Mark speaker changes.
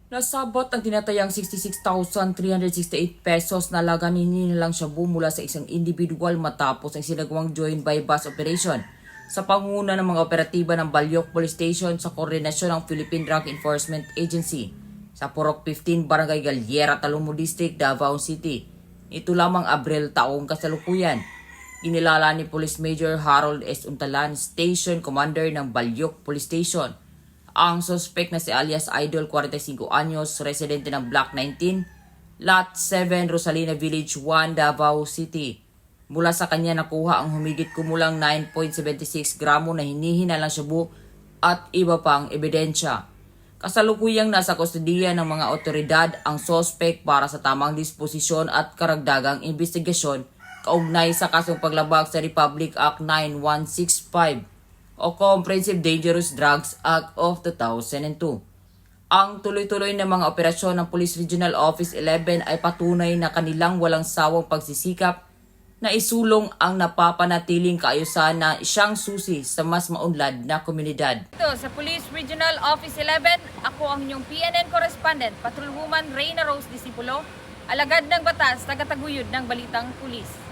Speaker 1: Nasabot ang tinatayang 66,368 pesos na halaga ni nilalang shabu mula sa isang individual matapos ang sinagawang joint buy-bust operation sa pangunguna ng mga operatiba ng Balyok Police Station sa koordinasyon ng Philippine Drug Enforcement Agency sa Purok 15, Barangay Galiera, Talomo District, Davao City. Ito lamang Abril taong kasalukuyan. Inilala ni Police Major Harold S. Untalan, Station Commander ng Balyok Police Station, ang suspect na si alias Idol, 45 anyos, residente ng Block 19, Lot 7, Rosalina Village 1, Davao City. Mula sa kanya nakuha ang humigit kumulang 9.76 gramo na hinihinalang shabu at iba pang ebidensya. Kasalukuyang nasa kustodiya ng mga otoridad ang suspect para sa tamang disposisyon at karagdagang investigasyon kaugnay sa kasong paglabag sa Republic Act 9165 o Comprehensive Dangerous Drugs Act of 2002. Ang tuloy-tuloy na mga operasyon ng Police Regional Office 11 ay patunay na kanilang walang sawang pagsisikap na isulong ang napapanatiling kaayusan na siyang susi sa mas maunlad na komunidad.
Speaker 2: Ito sa Police Regional Office 11, ako ang inyong PNN correspondent, Patrolwoman Reyna Rose Disipulo, alagad ng batas, tagataguyod ng Balitang Pulis.